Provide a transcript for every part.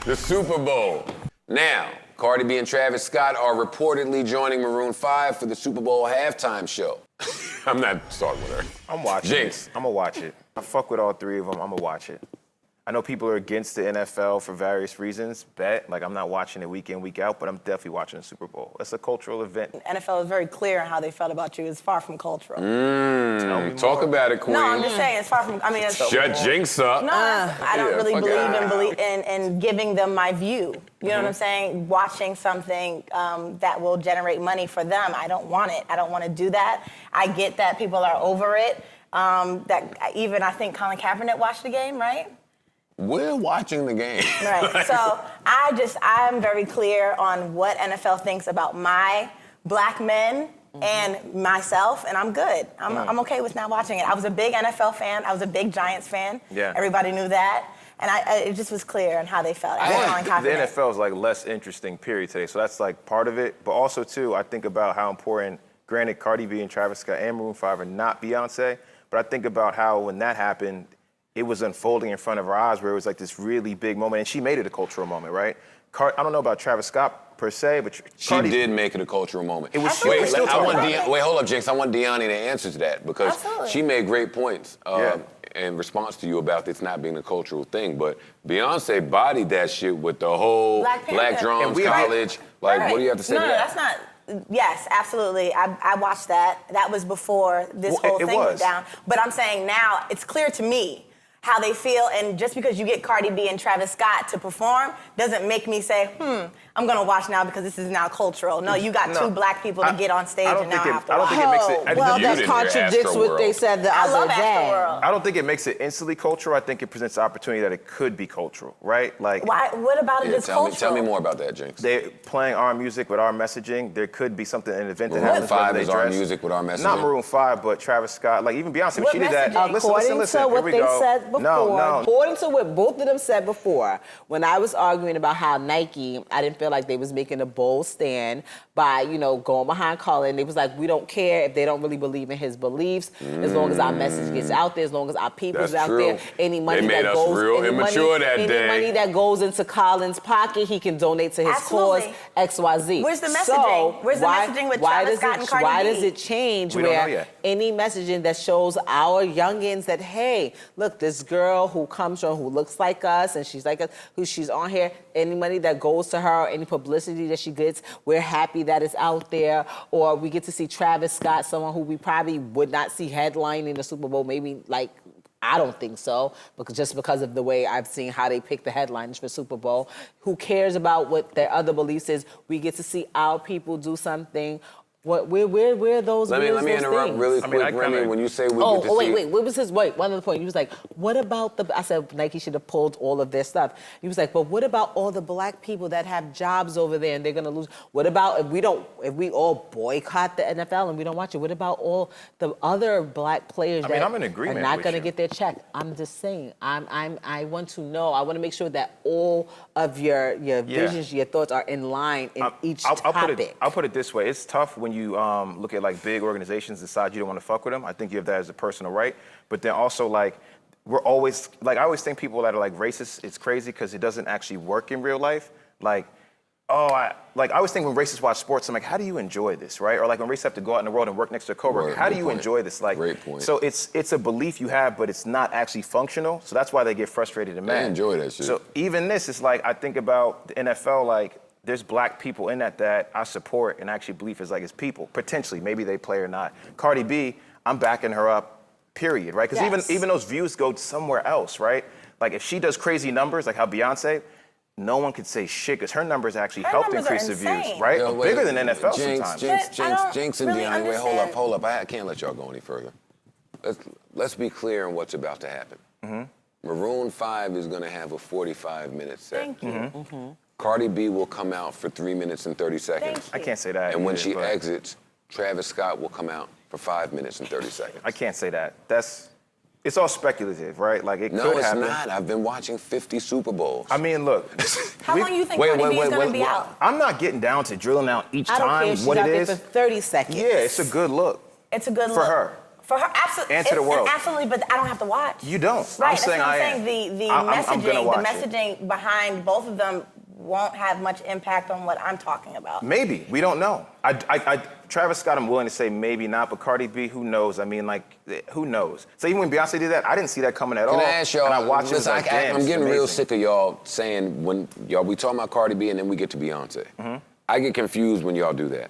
The Super Bowl. Now, Cardi B and Travis Scott are reportedly joining Maroon 5 for the Super Bowl halftime show. I'm not starting with her. I'm watching Jinx. it. I'm gonna watch it. I fuck with all three of them. I'm gonna watch it. I know people are against the NFL for various reasons. Like I'm not watching it week in, week out, but I'm definitely watching the Super Bowl. It's a cultural event. NFL is very clear on how they felt about you. It's far from cultural. Talk about it, Queen. No, I'm just saying, it's far from, I mean, it's... Shut Jinx up. No, I don't really believe in giving them my view. You know what I'm saying? Watching something that will generate money for them, I don't want it. I don't want to do that. I get that people are over it. That even, I think Colin Kaepernick watched the game, right? We're watching the game. Right. So I'm very clear on what NFL thinks about my black men and myself, and I'm good. I'm okay with not watching it. I was a big NFL fan. I was a big Giants fan. Yeah. Everybody knew that. And it just was clear on how they felt. The NFL is like less interesting period today, so that's like part of it. But also too, I think about how important, granted, Cardi B and Travis Scott and Maroon 5 are not Beyonce, but I think about how when that happened, it was unfolding in front of our eyes where it was like this really big moment, and she made it a cultural moment, right? I don't know about Travis Scott per se, but Cardi did make it a cultural moment. It was. Wait, hold up, Jinx. I want Deani to answer to that because she made great points in response to you about this not being a cultural thing. But Beyonce bodied that shit with the whole Black Drums College. Like, what do you have to say to that? No, that's not. Yes, absolutely. I watched that. That was before this whole thing went down. But I'm saying now it's clear to me how they feel, and just because you get Cardi B and Travis Scott to perform doesn't make me say, I'm gonna watch now because this is now cultural. No, you got two black people to get on stage and now I have to watch. Well, that contradicts what they said the other day. I don't think it makes it instantly cultural. I think it presents the opportunity that it could be cultural, right? Like, what about it is cultural? Tell me more about that, Jinx. They're playing our music with our messaging. There could be something, an event that Maroon happens. 5 is our music with our messaging. Not Maroon 5, but Travis Scott. Like even Beyonce, when she did that. According to what they said before, according to what both of them said before, when I was arguing about how Nike, I didn't feel like they was making a bold stand by, going behind Colin. They was like, we don't care if they don't really believe in his beliefs, as long as our message gets out there, as long as our people's out there. Any money that goes into Colin's pocket, he can donate to his cause, XYZ. Where's the messaging? Where's the messaging with Travis Scott and Cardi B? Why does it change where any messaging that shows our youngins that, hey, look, this girl who comes from, who looks like us, and she's like us, who she's on here, any money that goes to her, any publicity that she gets, we're happy that it's out there. Or we get to see Travis Scott, someone who we probably would not see headlining the Super Bowl, maybe like, I don't think so, because of the way I've seen how they pick the headlines for Super Bowl. Who cares about what their other beliefs is? We get to see our people do something. Where those Let me interrupt really quick, Remy, when you say we get to see... Wait, what was his, one other point. He was like, what about I said Nike should have pulled all of their stuff. He was like, but what about all the black people that have jobs over there and they're gonna lose? What about if we all boycott the NFL and we don't watch it? What about all the other black players that I'm in agreement are not gonna get their check? I'm just saying, I want to know, I wanna make sure that all of your visions, your thoughts are in line in each topic. I'll put it this way, it's tough when you look at like big organizations, decide you don't want to fuck with them. I think you have that as a personal right. But then also like, I always think people that are like racist, it's crazy because it doesn't actually work in real life. Like, I always think when racists watch sports, I'm like, how do you enjoy this, right? Or like when racists have to go out in the world and work next to a coworker, how do you enjoy this? Like, great point. So it's a belief you have, but it's not actually functional. So that's why they get frustrated and mad. They enjoy that shit. So even this is like, I think about the NFL, like, there's black people in that I support and actually believe is like his people. Potentially, maybe they play or not. Cardi B, I'm backing her up, period, right? Because even those views go somewhere else, right? Like if she does crazy numbers, like how Beyonce, no one could say shit because her numbers actually helped increase the views, right? Bigger than NFL sometimes. Jinx and Deani, wait, hold up. I can't let y'all go any further. Let's be clear on what's about to happen. Maroon 5 is gonna have a 45-minute set. Thank you. Cardi B will come out for 3 minutes and 30 seconds. I can't say that. And when she exits, Travis Scott will come out for 5 minutes and 30 seconds. I can't say that. It's all speculative, right? Like it could happen. No, it's not. I've been watching 50 Super Bowls. I mean, look. How long do you think Cardi B is going to be out? I'm not getting down to drilling out each time what it is. I don't care if she's out there for 30 seconds. Yeah, it's a good look. It's a good look. For her. For her, absolutely. And to the world. Absolutely, but I don't have to watch. You don't. Right, I'm saying I am. The messaging behind both of them won't have much impact on what I'm talking about. Maybe. We don't know. Travis Scott, I'm willing to say maybe not, but Cardi B, who knows? I mean, like, who knows? So even when Beyonce did that, I didn't see that coming at all. Can I ask y'all, and I watched it like, damn, I'm getting real sick of y'all saying, when y'all, we talking about Cardi B and then we get to Beyonce. I get confused when y'all do that.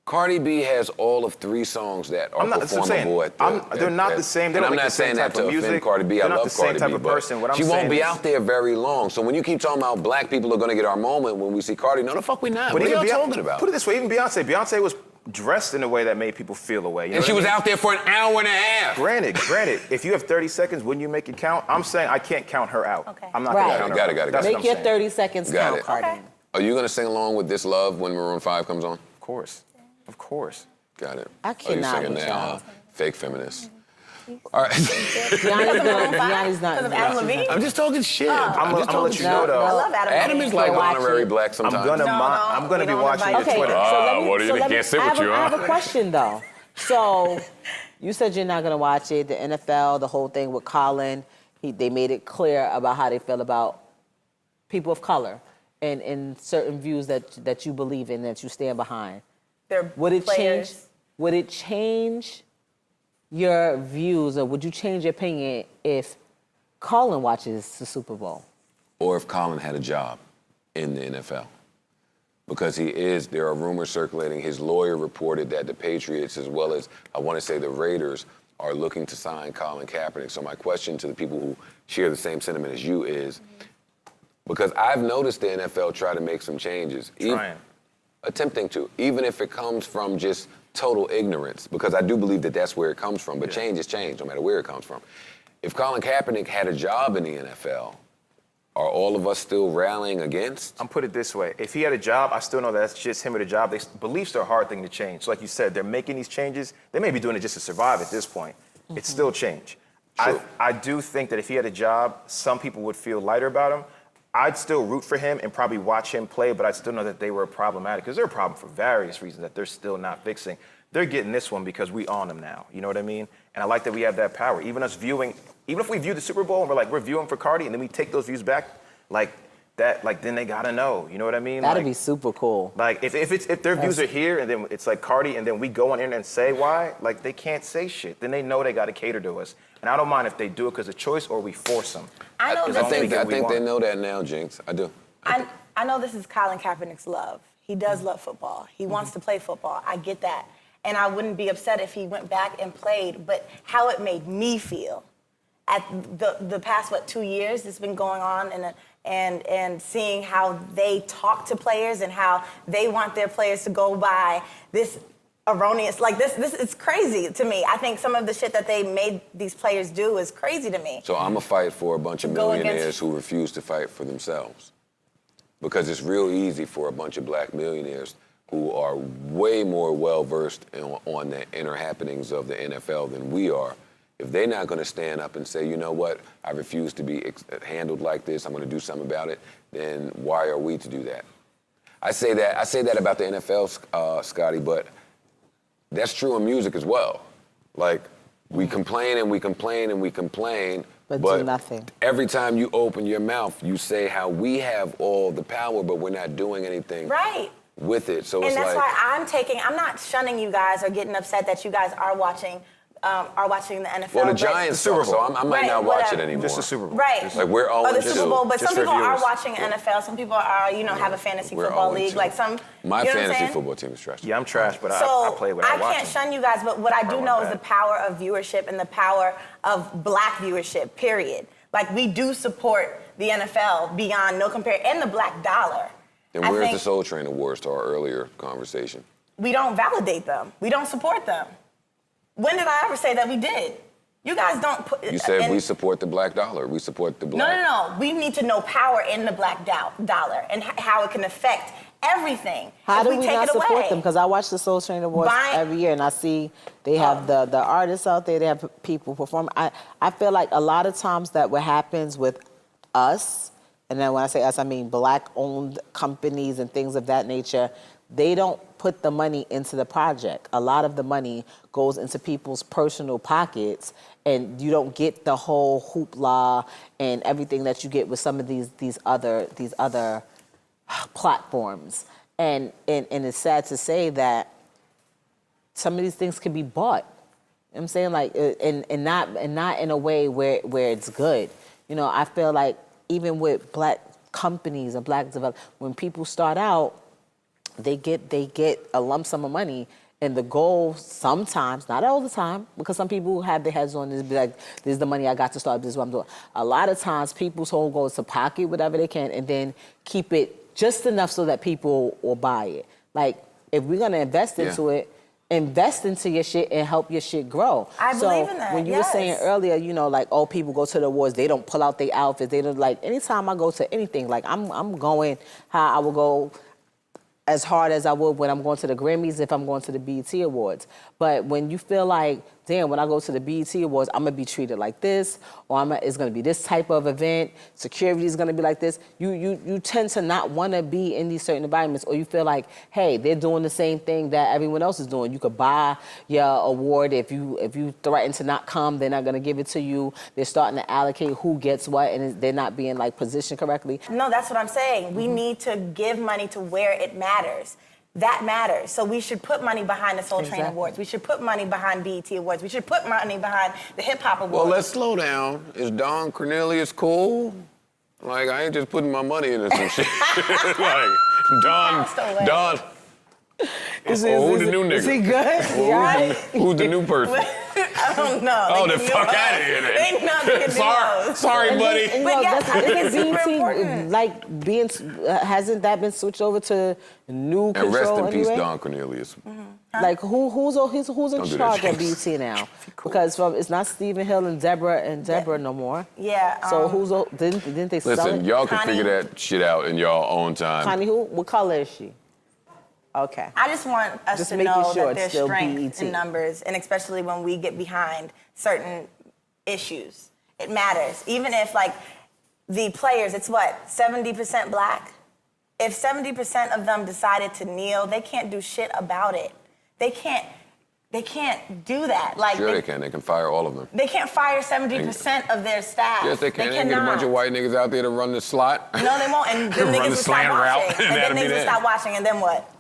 Cardi B has all of 3 songs that are performable at they're not the same. They don't I'm make not the same saying type that to of music. offend Cardi B. I love Cardi B, type of person. What I'm she saying won't be is, out there very long. So when you keep talking about black people are going to get our moment when we see Cardi, no, the fuck we not. What are y'all talking about? Put it this way, even Beyonce was dressed in a way that made people feel a way. You know and she was out there for an hour and a half. Granted, if you have 30 seconds, wouldn't you make it count? I'm saying I can't count her out. Okay. I'm not going to count her out. Got it. Make your 30 seconds count, Cardi. Okay. Are you going to sing along with This Love when Maroon 5 comes on? Of course. Of course. Got it. I cannot with y'all. Fake feminist. All right. Yanni's not. Because of Adam Levine? I'm just talking shit. I'm going to let you know, though. I love Adam. Adam is like honorary black sometimes. I'm going to be watching your Twitter. I have a question, though. So you said you're not going to watch it. The NFL, the whole thing with Colin, they made it clear about how they feel about people of color and certain views that you believe in, that you stand behind. Would it change your views, or would you change your opinion if Colin watches the Super Bowl? Or if Colin had a job in the NFL? Because there are rumors circulating. His lawyer reported that the Patriots, as well as, I want to say, the Raiders, are looking to sign Colin Kaepernick. So my question to the people who share the same sentiment as you is, because I've noticed the NFL try to make some changes. Attempting to, even if it comes from just total ignorance, because I do believe that that's where it comes from, but change is change, no matter where it comes from. If Colin Kaepernick had a job in the NFL, are all of us still rallying against? I'm put it this way. If he had a job, I still know that's just him with a job. Beliefs are a hard thing to change. So like you said, they're making these changes. They may be doing it just to survive at this point. It's still change. I do think that if he had a job, some people would feel lighter about him. I'd still root for him and probably watch him play, but I'd still know that they were problematic, because they're a problem for various reasons that they're still not fixing. They're getting this one because we own them now. You know what I mean? And I like that we have that power. Even if we view the Super Bowl and we're viewing for Cardi, and then we take those views back, then they gotta know. You know what I mean? That'd be super cool. Like if their views are here and then it's like Cardi, and then we go on internet and say why, like they can't say shit. Then they know they gotta cater to us. And I don't mind if they do it because of choice or we force them. I think they know that now, Jinx. I do. I know this is Colin Kaepernick's love. He does love football. He wants to play football. I get that. And I wouldn't be upset if he went back and played, but how it made me feel at the past, 2 years it's been going on, and seeing how they talk to players and how they want their players to go by this erroneous, this it's crazy to me. I think some of the shit that they made these players do is crazy to me. So I'm a fight for a bunch of millionaires who refuse to fight for themselves. Because it's real easy for a bunch of black millionaires who are way more well-versed on the inner happenings of the NFL than we are. If they're not going to stand up and say, you know what, I refuse to be handled like this, I'm going to do something about it, then why are we to do that? I say that about the NFL, Scottie, but that's true in music as well. Like, we complain and we complain and we complain, but do nothing. Every time you open your mouth, you say how we have all the power, but we're not doing anything with it. So and that's why I'm not shunning you guys or getting upset that you guys are watching the NFL. Well, the Giants Super Bowl, so I might not watch it anymore. Just the Super Bowl. Right. Like we're all the Super Bowl, but some people are watching NFL. Some people are, have a fantasy football league. Like some. My fantasy football team is trash. Yeah, I'm trash, but I play without watching. I can't shun you guys, but what I do know is the power of viewership and the power of black viewership. Period. Like we do support the NFL beyond no compare, and the black dollar. And where's the Soul Train Awards to our earlier conversation? We don't validate them. We don't support them. When did I ever say that we did? You guys don't put... You said we support the black dollar. We support the black... No. We need to know power in the black dollar and how it can affect everything. How do we not support them? Because I watch the Soul Train Awards every year, and I see they have the artists out there. They have people perform. I feel like a lot of times that what happens with us and then when I say us, I mean black-owned companies and things of that nature, they don't put the money into the project. A lot of the money goes into people's personal pockets, and you don't get the whole hoopla and everything that you get with some of these other platforms. And it's sad to say that some of these things can be bought. You know what I'm saying? Like, and not in a way where it's good. You know, I feel like even with black companies and black developers, when people start out, they get a lump sum of money, and the goal sometimes, not all the time, because some people have their heads on this, be like, this is the money I got to start, this is what I'm doing. A lot of times, people's whole goal is to pocket whatever they can and then keep it just enough so that people will buy it. Like, if we're gonna invest into it, invest into your shit and help your shit grow. I believe in that, when you were saying earlier, you know, like, oh, people go to the awards, they don't pull out their outfits, they don't, like, anytime I go to anything, like, I'm going how I would go as hard as I would when I'm going to the Grammys, if I'm going to the BET Awards. But when you feel like, damn, when I go to the BET Awards, I'm gonna be treated like this, or it's gonna be this type of event, security is gonna be like this, you tend to not wanna be in these certain environments, or you feel like, hey, they're doing the same thing that everyone else is doing. You could buy your award. If you threaten to not come, they're not gonna give it to you. They're starting to allocate who gets what, and they're not being, like, positioned correctly. No, that's what I'm saying. We need to give money to where it matters. That matters. So we should put money behind the Soul Train Awards. We should put money behind BET Awards. We should put money behind the Hip Hop Awards. Well, let's slow down. Is Don Cornelius cool? Like, I ain't just putting my money into some shit. Like, Don. Who's the new nigga? Is he good? Who's the new person? I don't know. Oh, the fuck out of here then. They not the Sorry, buddy. But yeah, I think it's super important. Like, hasn't that been switched over to new control? And rest in peace, anyway? Don Cornelius. Like, who's in charge of BET now? Because it's not Stephen Hill and Deborah no more. Yeah. So didn't they sell it? Listen, y'all can figure that shit out in y'all own time. Connie who? What color is she? Okay. I just want us to know that there's strength in numbers, and especially when we get behind certain issues. It matters. Even if, like, the players, it's what, 70% black? If 70% of them decided to kneel, they can't do shit about it. They can't do that. Like, sure they can. They can fire all of them. They can't fire 70% of their staff. Yes, they can. They can get a bunch of white niggas out there to run the slot. No, they won't. And then niggas will stop watching. And then niggas will stop watching, and then what?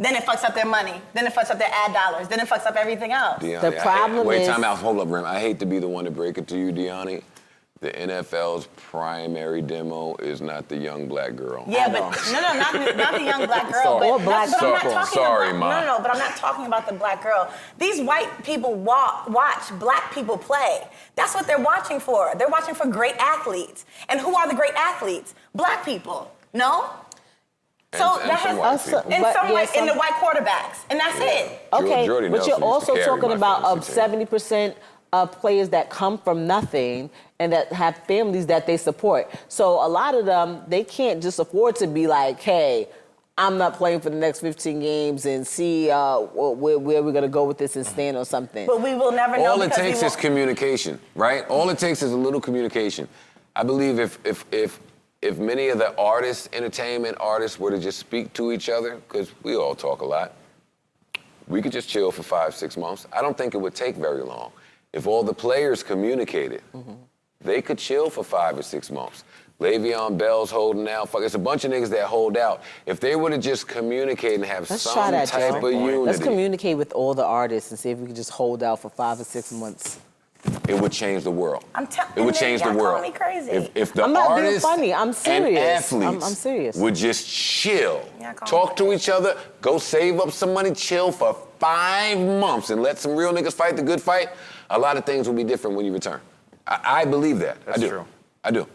Then it fucks up their money. Then it fucks up their ad dollars. Then it fucks up everything else. The problem wait, time out. Hold up, Rem. I hate to be the one to break it to you, Deani. The NFL's primary demo is not the young black girl. Yeah, but not the young black girl. Sorry. But, black Sorry, Ma. No, but I'm not talking about the black girl. These white people watch black people play. That's what they're watching for. They're watching for great athletes. And who are the great athletes? Black people. No? So that has in the white quarterbacks, and that's it. Okay, Jordy but you're Nelson also used to carry talking my about fantasy team. 70% of players that come from nothing and that have families that they support. So a lot of them, they can't just afford to be like, hey, I'm not playing for the next 15 games and see where we're going to go with this and stand on something. But we will never know. All it takes is communication, right? All it takes is a little communication. I believe if many of the entertainment artists were to just speak to each other, because we all talk a lot, we could just chill for 5-6 months. I don't think it would take very long. If all the players communicated, they could chill for 5 or 6 months. Le'Veon Bell's holding out. Fuck, it's a bunch of niggas that hold out. If they were to just communicate and have some type of unity. Let's communicate with all the artists and see if we can just hold out for 5 or 6 months. It would change the world. It would change the world. Me crazy. If the I'm not being artists funny. I'm serious. and athletes I'm serious. would just chill, Yeah, talk to each other, go save up some money, chill for 5 months, and let some real niggas fight the good fight, a lot of things will be different when you return. I believe that. That's I do. True. I do.